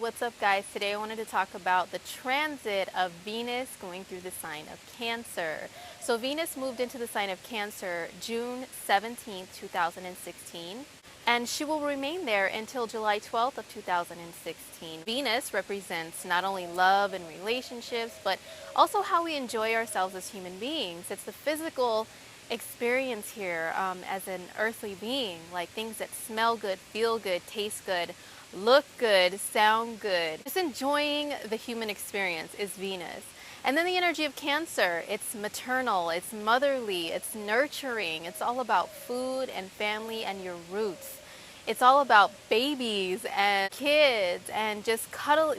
what's up guys? Today I wanted to talk about the transit of Venus going through the sign of Cancer. So Venus moved into the sign of Cancer June 17th, 2016, and she will remain there until July 12th of 2016. Venus represents not only love and relationships, but also how we enjoy ourselves as human beings. It's the physical experience here as an earthly being, like things that smell good, feel good, taste good, look good, sound good. Just enjoying the human experience is Venus. And then the energy of Cancer, it's maternal, it's motherly, it's nurturing. It's all about food and family and your roots. It's all about babies and kids and just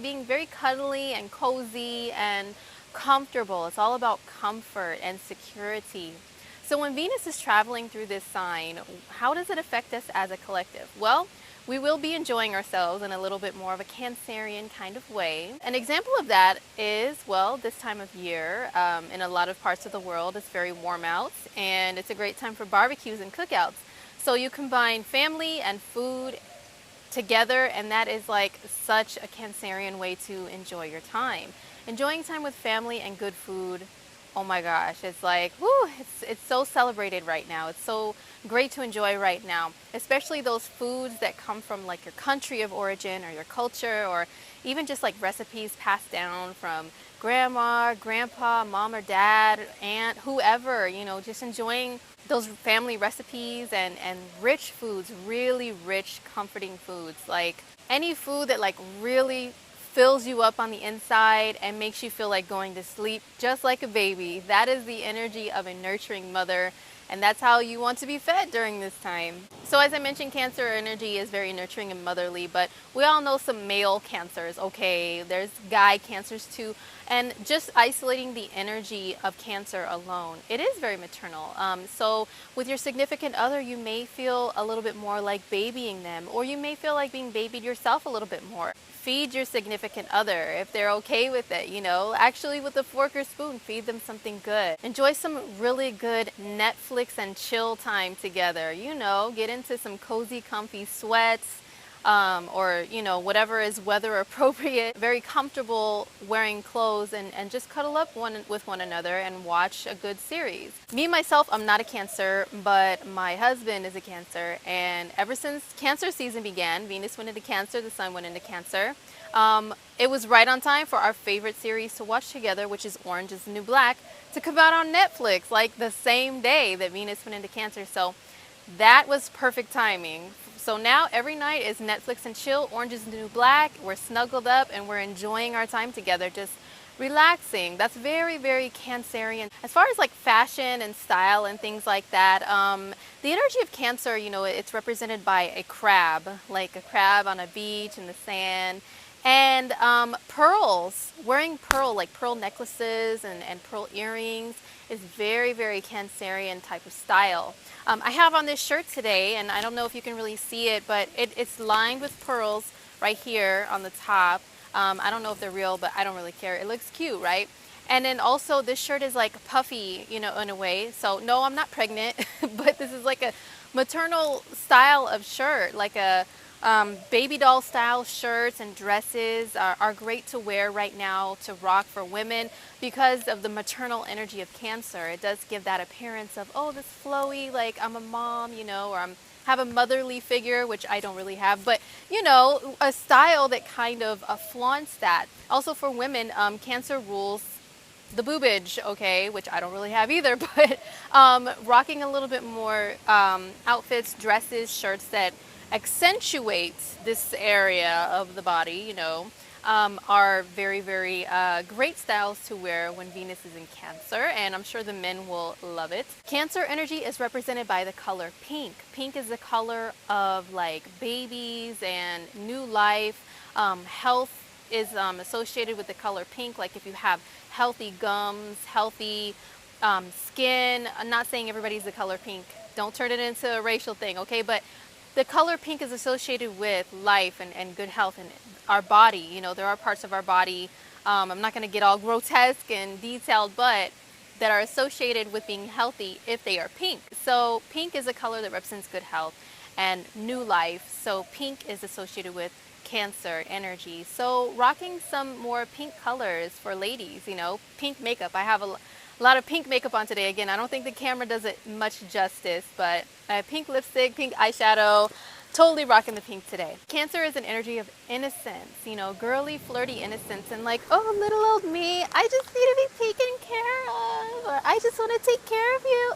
being very cuddly and cozy and comfortable. It's all about comfort and security. So when Venus is traveling through this sign, how does it affect us as a collective? Well, we will be enjoying ourselves in a little bit more of a Cancerian kind of way. An example of that is, well, this time of year, in a lot of parts of the world, it's very warm out, and it's a great time for barbecues and cookouts. So you combine family and food together, and that is like such a Cancerian way to enjoy your time. Enjoying time with family and good food, oh my gosh, it's like, whoo, it's so celebrated right now. It's so great to enjoy right now, especially those foods that come from like your country of origin or your culture, or even just like recipes passed down from grandma, grandpa, mom or dad, aunt, whoever, just enjoying those family recipes and rich foods, really rich, comforting foods, like any food that like really fills you up on the inside and makes you feel like going to sleep just like a baby. That is the energy of a nurturing mother, and that's how you want to be fed during this time. So as I mentioned, Cancer energy is very nurturing and motherly, but we all know some male Cancers, okay? There's guy Cancers too, and just isolating the energy of Cancer alone, it is very maternal. So with your significant other, you may feel a little bit more like babying them, or you may feel like being babied yourself a little bit more. Feed your significant other if they're okay with it, actually with a fork or spoon, feed them something good. Enjoy some really good Netflix and chill time together, get into some cozy, comfy sweats, or whatever is weather appropriate, very comfortable wearing clothes, and just cuddle up with one another and watch a good series. Me myself, I'm not a Cancer, but my husband is a Cancer, and ever since Cancer season began, Venus went into Cancer, the sun went into Cancer. It was right on time for our favorite series to watch together, which is Orange is the New Black, to come out on Netflix like the same day that Venus went into Cancer. So that was perfect timing. So now every night is Netflix and chill, Orange is the New Black. We're snuggled up and we're enjoying our time together, just relaxing. That's very, very Cancerian. As far as like fashion and style and things like that, the energy of Cancer, it's represented by a crab, like a crab on a beach in the sand. And pearls, wearing pearl necklaces and pearl earrings is very, very Cancerian type of style. I have on this shirt today, and I don't know if you can really see it, but it's lined with pearls right here on the top. I don't know if they're real, but I don't really care. It looks cute, right? And then also this shirt is like puffy, in a way. So no, I'm not pregnant, but this is like a maternal style of shirt, like a baby doll style shirts and dresses are great to wear right now, to rock for women, because of the maternal energy of Cancer. It does give that appearance of, oh, this flowy, like I'm a mom, or have a motherly figure, which I don't really have, but a style that kind of flaunts that. Also for women, Cancer rules the boobage, okay, which I don't really have either, but rocking a little bit more outfits, dresses, shirts that accentuate this area of the body, are very, very great styles to wear when Venus is in Cancer, and I'm sure the men will love it. Cancer energy is represented by the color pink. Pink is the color of like babies and new life. Health is associated with the color pink, like if you have healthy gums, healthy skin. I'm not saying everybody's the color pink. Don't turn it into a racial thing, okay? But the color pink is associated with life and good health and our body. There are parts of our body, I'm not going to get all grotesque and detailed, but that are associated with being healthy if they are pink. So pink is a color that represents good health and new life. So pink is associated with Cancer energy. So rocking some more pink colors for ladies, pink makeup. I have a lot of pink makeup on today. Again, I don't think the camera does it much justice, but I have pink lipstick, pink eyeshadow, totally rocking the pink today. Cancer is an energy of innocence, girly, flirty innocence, and like, oh, little old me, I just need to be taken care of, or I just want to take care of you.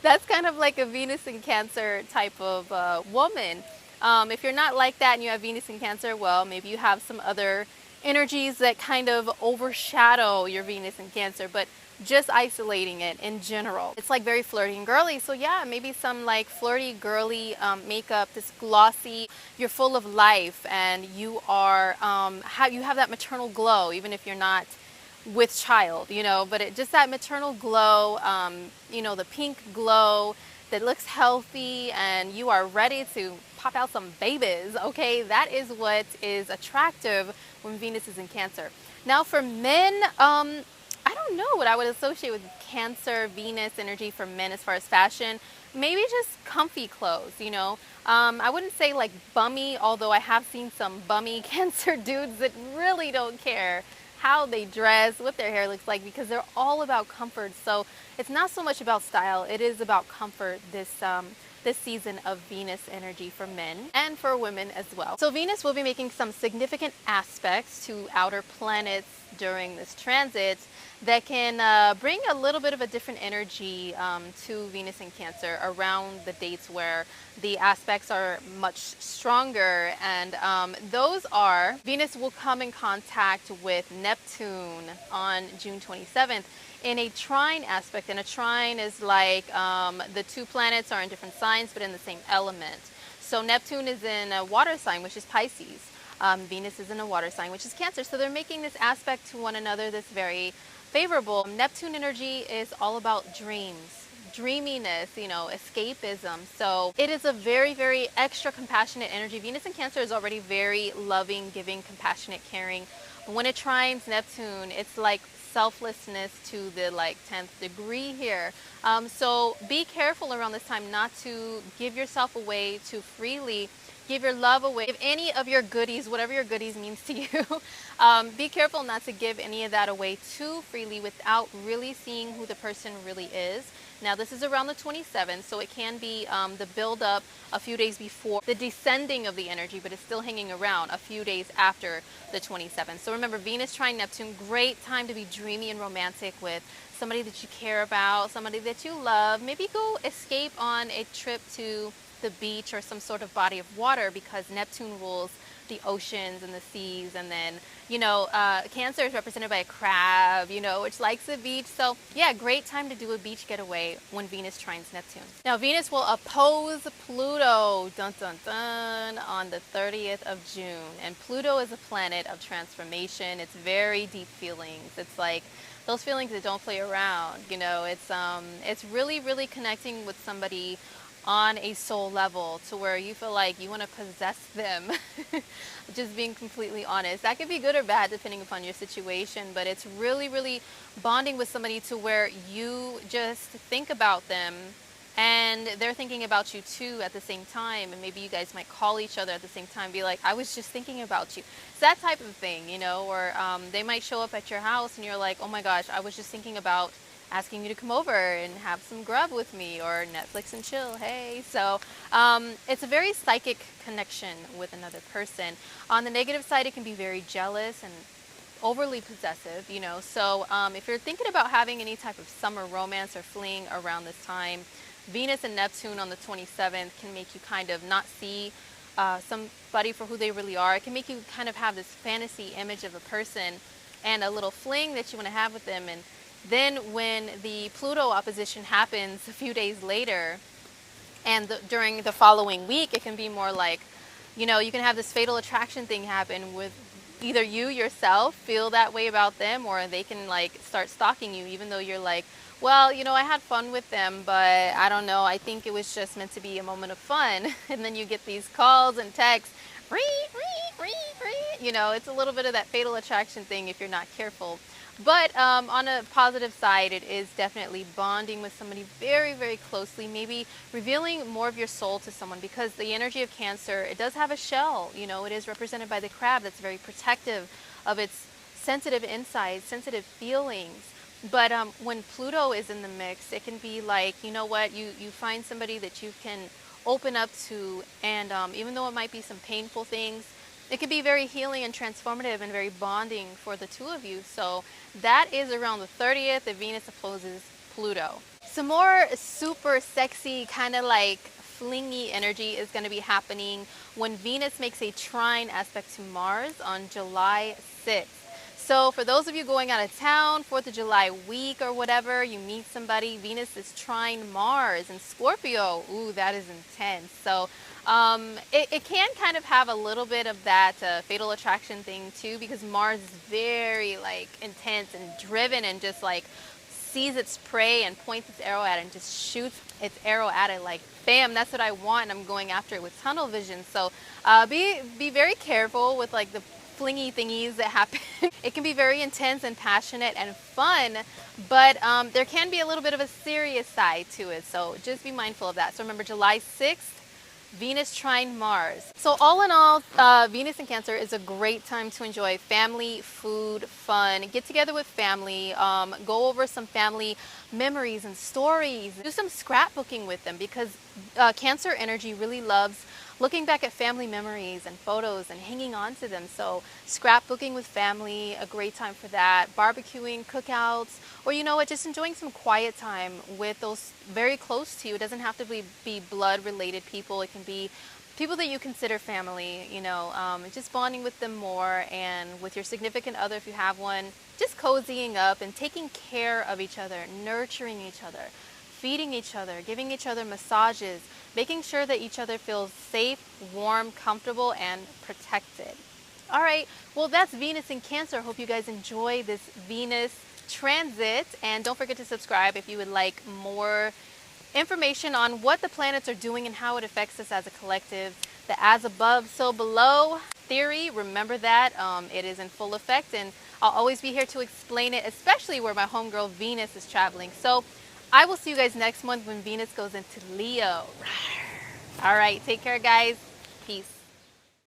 That's kind of like a Venus in Cancer type of woman. If you're not like that and you have Venus in Cancer, well, maybe you have some other energies that kind of overshadow your Venus in Cancer, but just isolating it in general. It's like very flirty and girly. So yeah, maybe some like flirty, girly makeup, this glossy, you're full of life and you are, you have that maternal glow, even if you're not with child, but just that maternal glow, the pink glow that looks healthy and you are ready to pop out some babies, okay? That is what is attractive when Venus is in Cancer. Now for men, I don't know what I would associate with Cancer, Venus energy for men as far as fashion. Maybe just comfy clothes, I wouldn't say like bummy, although I have seen some bummy Cancer dudes that really don't care how they dress, what their hair looks like, because they're all about comfort. So it's not so much about style, it is about comfort this season of Venus energy for men and for women as well. So Venus will be making some significant aspects to outer planets during this transit that can bring a little bit of a different energy to Venus in Cancer around the dates where the aspects are much stronger. And those are, Venus will come in contact with Neptune on June 27th in a trine aspect. And a trine is like the two planets are in different signs but in the same element. So Neptune is in a water sign, which is Pisces. Venus is in a water sign, which is Cancer. So they're making this aspect to one another that's very favorable. Neptune energy is all about dreams, dreaminess, escapism. So it is a very, very extra compassionate energy. Venus in Cancer is already very loving, giving, compassionate, caring. When it trines Neptune, it's like selflessness to the 10th degree here. So be careful around this time not to give yourself away too freely. Give your love away. Give any of your goodies, whatever your goodies means to you. Be careful not to give any of that away too freely without really seeing who the person really is. Now this is around the 27th, so it can be the build up a few days before the descending of the energy, but it's still hanging around a few days after the 27th. So remember, Venus trine Neptune, great time to be dreamy and romantic with somebody that you care about, somebody that you love. Maybe go escape on a trip to the beach or some sort of body of water, because Neptune rules the oceans and the seas. And then, Cancer is represented by a crab, which likes the beach. So yeah, great time to do a beach getaway when Venus trines Neptune. Now Venus will oppose Pluto, dun dun dun, on the 30th of June. And Pluto is a planet of transformation. It's very deep feelings. It's like those feelings that don't play around, it's really, really connecting with somebody on a soul level to where you feel like you want to possess them. Just being completely honest. That could be good or bad depending upon your situation, but it's really, really bonding with somebody to where you just think about them and they're thinking about you too at the same time. And maybe you guys might call each other at the same time, be like, I was just thinking about you. It's that type of thing, or they might show up at your house and you're like, oh my gosh, I was just thinking about asking you to come over and have some grub with me, or Netflix and chill, hey. So it's a very psychic connection with another person. On the negative side, it can be very jealous and overly possessive, So if you're thinking about having any type of summer romance or fling around this time, Venus and Neptune on the 27th can make you kind of not see somebody for who they really are. It can make you kind of have this fantasy image of a person and a little fling that you want to have with them. And then when the Pluto opposition happens a few days later and during the following week, it can be more like, you can have this fatal attraction thing happen with either you yourself feel that way about them, or they can start stalking you even though you're like, well, I had fun with them, but I don't know, I think it was just meant to be a moment of fun. And then you get these calls and texts, it's a little bit of that fatal attraction thing if you're not careful. But on a positive side, it is definitely bonding with somebody very, very closely, maybe revealing more of your soul to someone, because the energy of Cancer, it does have a shell. You know, it is represented by the crab that's very protective of its sensitive insides, sensitive feelings. But when Pluto is in the mix, it can be like, you know what, you find somebody that you can open up to, and even though it might be some painful things, it can be very healing and transformative and very bonding for the two of you. So that is around the 30th if Venus opposes Pluto. Some more super sexy, kind of like flingy energy is going to be happening when Venus makes a trine aspect to Mars on July 6th. So for those of you going out of town, 4th of July week or whatever, you meet somebody, Venus is trine Mars and Scorpio. Ooh, that is intense. So it can kind of have a little bit of that fatal attraction thing too, because Mars is very like intense and driven and just like sees its prey and points its arrow at it and just shoots its arrow at it like, bam, that's what I want, and I'm going after it with tunnel vision. So be very careful with like the flingy thingies that happen. It can be very intense and passionate and fun, but there can be a little bit of a serious side to it. So just be mindful of that. So remember, July 6th, Venus trine Mars. So all in all, Venus in Cancer is a great time to enjoy family, food, fun, get together with family, go over some family memories and stories, do some scrapbooking with them, because Cancer energy really loves looking back at family memories and photos and hanging on to them. So scrapbooking with family, a great time for that. Barbecuing, cookouts, or you know what, just enjoying some quiet time with those very close to you. It doesn't have to be blood related people. It can be people that you consider family, you know, just bonding with them more, and with your significant other if you have one, just cozying up and taking care of each other, nurturing each other, feeding each other, giving each other massages, making sure that each other feels safe, warm, comfortable, and protected. All right, well, that's Venus in Cancer. I hope you guys enjoy this Venus transit, and don't forget to subscribe if you would like more information on what the planets are doing and how it affects us as a collective. The as above, so below theory, remember that it is in full effect, and I'll always be here to explain it, especially where my homegirl Venus is traveling. So I will see you guys next month when Venus goes into Leo. All right, take care, guys. Peace.